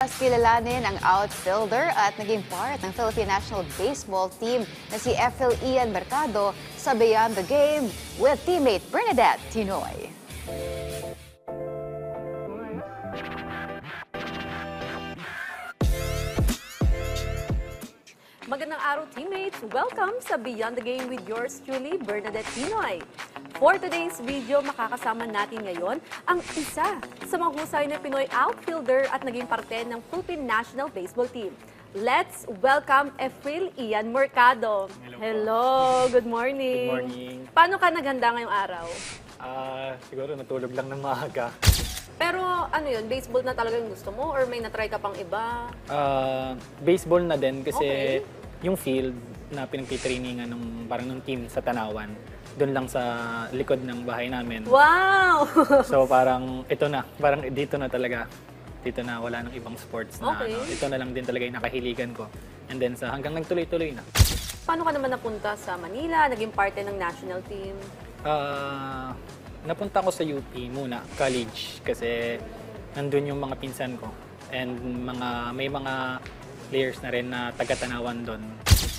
Mas kilalanin ang outfielder at naging part ng Philippine National Baseball Team na si Efil Ian Mercado sa Beyond the Game with teammate Bernadette Tinoy. Magandang araw, teammates! Welcome sa Beyond the Game with yours truly, Bernadette Tinoy. For today's video, makakasama natin ngayon ang isa sa mahusay na Pinoy outfielder at naging parte ng Philippine National Baseball Team. Let's welcome Efil Ian Mercado. Hello, good morning. Good morning. Paano ka naghanda ngayong araw? Siguro natulog lang ng maaga. Pero ano yun, baseball na talaga yung gusto mo or may natry ka pang iba? Baseball na din kasi Okay. yung field na pinagtitrainingan ng team sa Tanawan, doon lang sa likod ng bahay namin. Wow! So parang ito na, parang dito na talaga. Dito na, wala nang ibang sports na Okay. ito na lang din talaga yung nakahiligan ko. And then hanggang nagtuloy-tuloy na. Paano ka naman napunta sa Manila, naging parte ng national team? Napunta ko sa UP muna, college, kasi nandun yung mga pinsan ko. And may mga players na rin na taga-Tanawan doon.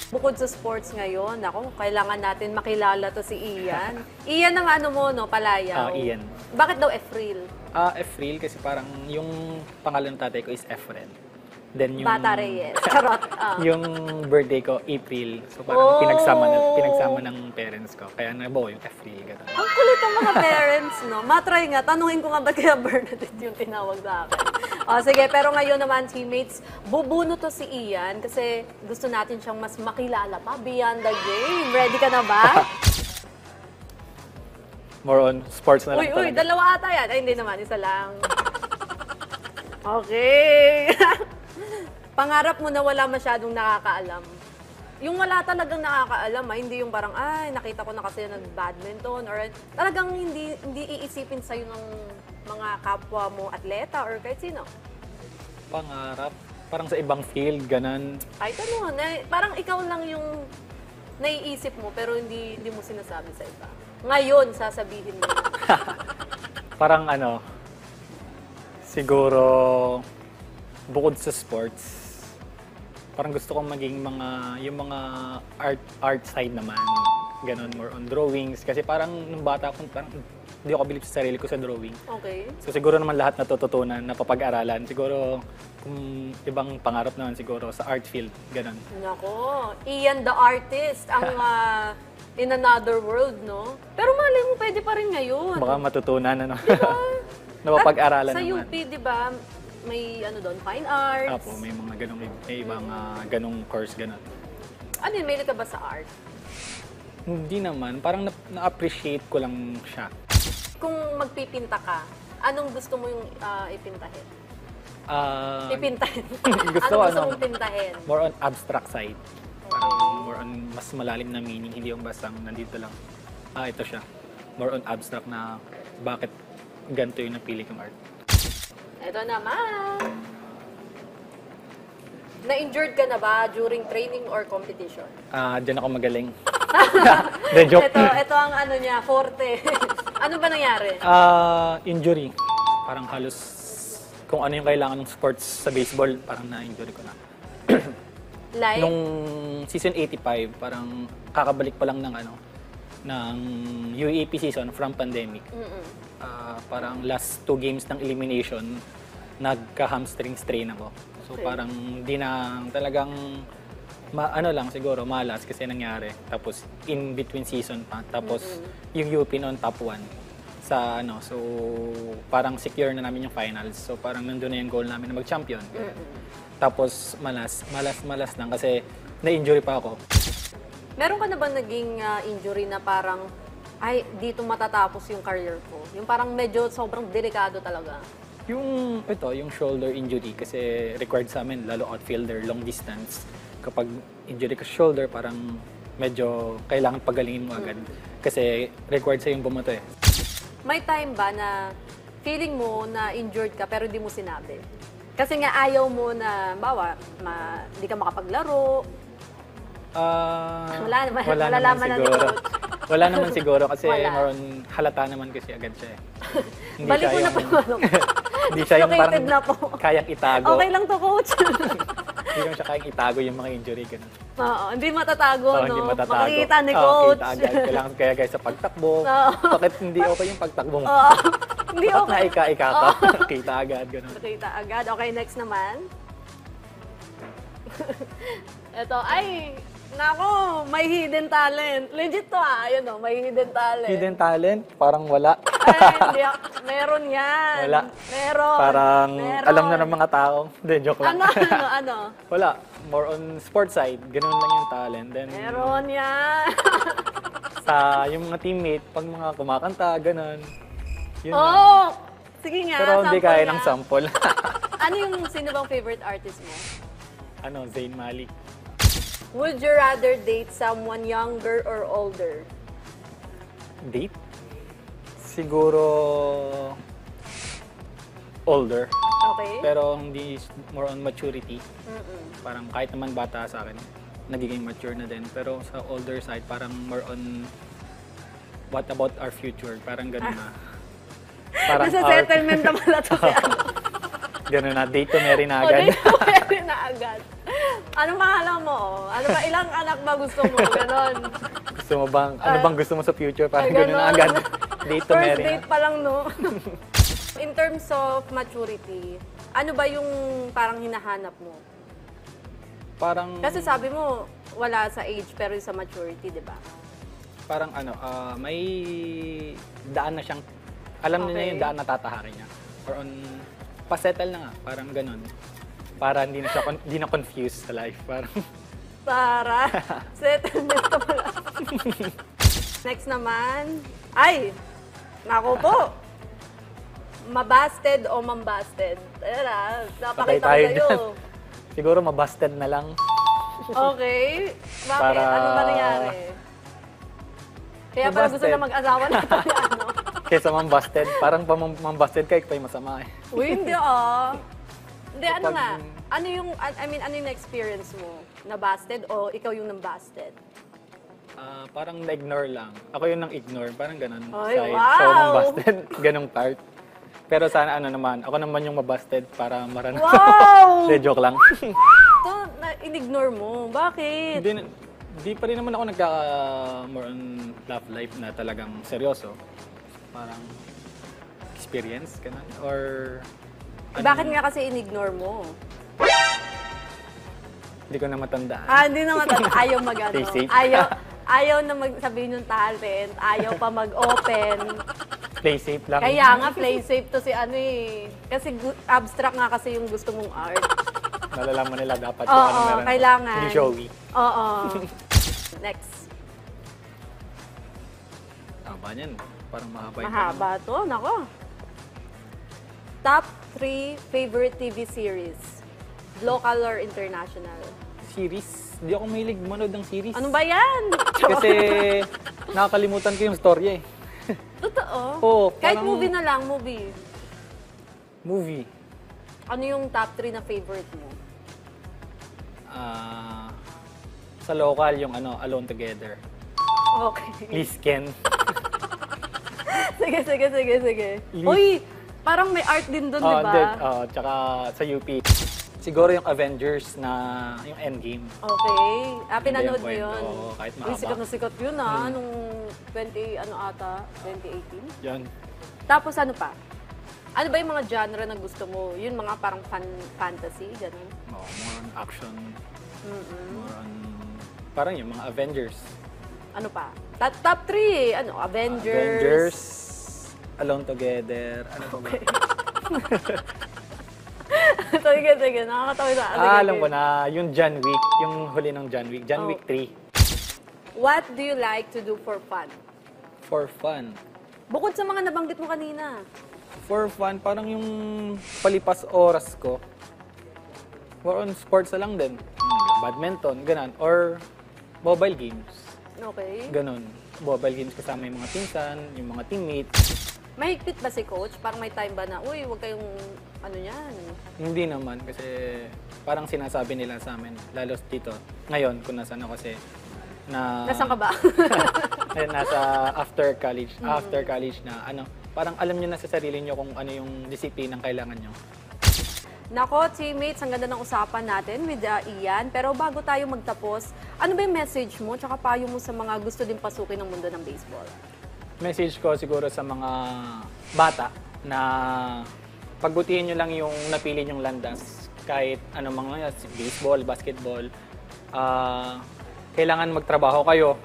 Bukod sa sports ngayon, ako, kailangan natin makilala to si Ian. Ian ang ano mo, no, Palayaw? Ian. Bakit daw Efril? Efril kasi parang yung pangalan ng tatay ko is Efren. Then yung Bata Reyes. Charot. yung birthday ko April. So parang Oh! pinagsama ng parents ko. Kaya nabuo yung Efril. Ganun. Ang kulit ng mga parents, no? Matry nga, tanungin ko nga ba't kaya Bernadette yung tinawag sa akin. Sige, pero ngayon naman, teammates, bubuno to si Ian kasi gusto natin siyang mas makilala pa beyond the game. Ready ka na ba? More on sports na lang Uy, talaga. dalawa ata yan. Ay, hindi naman, isa lang. Okay. Pangarap mo na wala masyadong nakakaalam. Yung wala talagang nakakaalam, hindi yung parang, ay, nakita ko na kasi nag-badminton or talagang hindi iisipin sa'yo ng mga kapwa mo atleta or kahit sino. Pangarap. Parang sa ibang field, ganun. Kahit ano, parang ikaw lang yung naiisip mo pero hindi mo sinasabi sa iba. Ngayon, sasabihin mo. Parang siguro bukod sa sports, parang gusto kong maging yung mga art side naman. Ganon, more on drawings. Kasi parang nung bata ko, parang hindi ako bilib sa sarili ko sa drawing. Okay. So siguro naman lahat natututunan, napapag-aralan. Siguro kung ibang pangarap naman siguro sa art field, ganon. Nako, Ian the artist, ang in another world, no? Pero malay mo, pwede pa rin ngayon. Baka matutunan, Diba? napapag-aralan At sa naman. UP, di ba, may doon, fine arts. Apo, may mga ganong, may ibang ganong course, ganon. Ano yun, mahilig ka ba sa art? Hindi naman, parang na-appreciate ko lang siya. Kung magpipinta ka, anong gusto mo yung ipintahin? Ipintahin? Gusto, Anong gusto mong pintahin? More on abstract side. Parang more on mas malalim na meaning, hindi yung basta nandito lang. Ito siya. More on abstract na bakit ganito yung napili kong art. Ito naman. Na-injured ka na ba during training or competition? Diyan ako magaling. The joke. Ito ang ano niya, forte. Ano ba nangyari? Injury. Parang halos kung ano yung kailangan ng sports sa baseball, parang na-injury ko na. Like? Nung season 85, parang kakabalik pa lang ng UAAP season from pandemic. Parang last 2 games ng elimination, nagka-hamstring strain ako. So Okay. parang di na talagang lang siguro malas kasi nangyari. Tapos in between season pa. Tapos yung UP noon top 1 sa so parang secure na namin yung finals. So parang nandun na yung goal namin na mag-champion. Tapos malas lang kasi na-injury pa ako. Meron ka na ba naging injury na parang, ay, dito matatapos yung career ko? Yung parang medyo sobrang delikado talaga. Yung shoulder injury kasi required sa amin, lalo outfielder, long distance. Kapag injury ka sa shoulder, parang medyo kailangan pagalingin mo agad. Kasi required sa yung bumoto eh. May time ba na feeling mo na injured ka pero di mo sinabi? Kasi nga ayaw mo na, di ka makapaglaro. Wala naman, malalaman na siguro. ni Coach. Wala naman siguro kasi Wala. more on halata naman kasi agad siya eh. Hindi Balik siya mo na yung- pa yung ano. Hindi siya yung Located parang na po. kayang itago. Okay lang to, coach. Hindi lang siya kayang itago yung mga injury. Ganun. Oo, hindi matatago, Oo, no? hindi matatago. Makikita ni Oo, coach. kita agad. Kailangan kaya guys sa pagtakbo. Oo. Bakit hindi okay yung pagtakbo mo? Oo. Hindi Bakit okay. naika-ika ka? Kita agad. Ganun. Nakita agad. Okay, next naman. Ito, ay, nako, may hidden talent. Legit to ayun o, may hidden talent. Hidden talent? Parang wala. Ay, hindi meron yan. Wala. Meron. Parang Meron. alam na ng mga tao. Hindi, joke lang. Ano? Wala. More on sports side. Ganun lang yung talent. Then, Meron yan. sa yung mga teammate, pag mga kumakanta, ganun. Yun lang. Oh, sige nga, Pero hindi sample kaya nga. ng sample. Ano yung sino bang favorite artist mo? Zayn Malik. Would you rather date someone younger or older? Date? Siguro older. Okay. Pero hindi more on maturity. Parang kahit naman bata sa akin, nagiging mature na din. Pero sa older side, parang more on what about our future? Parang ganun na. Parang Nasa settlement na pala to si ano. Ganun na, date to marry na O, agad. date to marry na agad. Ano pangalan mo? Ano ba, ilang anak ba gusto mo? Ganon. Gusto mo bang, ano bang gusto mo sa future? Parang Ay, ganun na ganon. agad. Date to First marry date na. pa lang, no? In terms of maturity, ano ba yung parang hinahanap mo? Parang, Kasi sabi mo, wala sa age pero yung sa maturity, di ba? parang may daan na siyang, alam niya Okay. yung daan na tatahakin niya. Or on, pasettle na nga, parang ganun. Para hindi na siya, hindi na confused sa life. Parang, Para settlement na pala. Next naman, ay, nako po. Mabasted o mambasted? Ayan patay napakita ko tayo sa'yo. dyan. Siguro mabasted na lang. Okay. Bakit? Para- Ano ba nangyari? Kaya pala gusto Mabasted. na mag-asawa na ito ni ano. Kaysa mambasted. Parang mambasted ka, ikaw yung masama eh. Uy, hindi ah. Hindi, ano Kapag- nga? Ano yung, ano yung experience mo? Na-busted o ikaw yung nang-busted? Parang na-ignore lang. Ako yung nang-ignore, parang ganun. Ay, side. wow! So, mambasted, ganung part. Pero sana ako naman yung mabasted para maranasan. Wow! Hindi, joke lang. Ito, in-ignore mo. Bakit? Hindi pa rin naman ako more on love life na talagang seryoso. Parang experience, ganun. Or Bakit nga kasi in-ignore mo? hindi ko na matandaan. Hindi naman. Ayaw mag-ano. Stay safe. Ayaw na magsabihin yung talent. Ayaw pa mag-open. Play safe lang. Kaya nga, play safe to si ano eh. Kasi abstract nga kasi yung gusto mong art. Nalalaman nila dapat Oo, kung ano meron ako. kailangan. Hindi showy. Oo. Next. Tama yan. Parang mahaba yung Mahaba to. Nako. Top 3 favorite TV series. Local or international? series. Hindi ako mahilig manood ng series. Ano ba yan? Kasi nakakalimutan ko yung storya eh. Totoo? Oo, Kahit parang- movie na lang, movie. Movie. Ano yung top 3 na favorite mo? Sa local, yung Alone Together. Okay. Liz Ken. Sige. Liz. Uy, parang may art din doon, di ba? Tsaka sa UP. Siguro yung Avengers na yung Endgame. Okay. Pinanood mo Hindi yung yun? kwento, oo, kahit Uy, mahaba. sikat na sikat yun nung 2018? Yan. Tapos ano pa? Ano ba yung mga genre na gusto mo? Yun mga parang fantasy, ganun? More on action. More on... Parang yung mga Avengers. Ano pa? Top 3 Ano? Avengers, Alone Together, ano ba? Sige. Nakakatawa na. Alam ko na, yung John Wick, yung huli ng John Wick, John Wick 3. What do you like to do for fun? For fun. Bukod sa mga nabanggit mo kanina. For fun, parang yung palipas oras ko, more on sports na lang din. Badminton, ganun. Or mobile games. Okay. Ganun. Mobile games kasama yung mga pinsan, yung mga teammates. Mahigpit ba si coach? Parang may time ba na, uy, huwag kayong ano yan? Hindi naman kasi parang sinasabi nila sa amin, lalo dito. Ngayon, kung nasaan ako kasi, Nasaan ka ba? Ngayon, nasa after college na parang alam nyo na sa sarili nyo kung ano yung disiplinang kailangan nyo. Nako, teammates, ang ganda ng usapan natin with Ian. Pero bago tayo magtapos, ano ba yung message mo tsaka payo mo sa mga gusto din pasukin ng mundo ng baseball? Message ko siguro sa mga bata na pagbutihin nyo lang yung napili nyong landas. Kahit ano mga baseball, basketball, kailangan magtrabaho kayo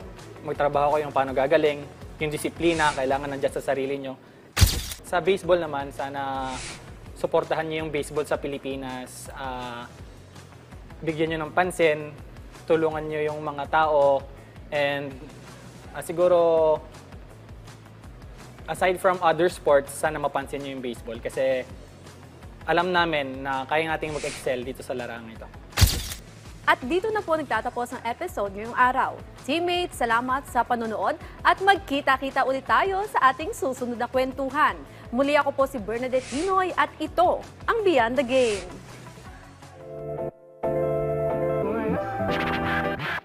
yung paano gagaling, yung disiplina, kailangan nandiyan sa sarili nyo. Sa baseball naman, sana suportahan niyo yung baseball sa Pilipinas, bigyan niyo ng pansin, tulungan niyo yung mga tao, and siguro, aside from other sports, sana mapansin niyo yung baseball kasi alam namin na kaya nating mag-excel dito sa larangan ito. At dito na po nagtatapos ang episode ngayong araw. Teammates, salamat sa panonood at magkita-kita ulit tayo sa ating susunod na kwentuhan. Muli ako po si Bernadette Tinoy at ito ang Beyond the Game.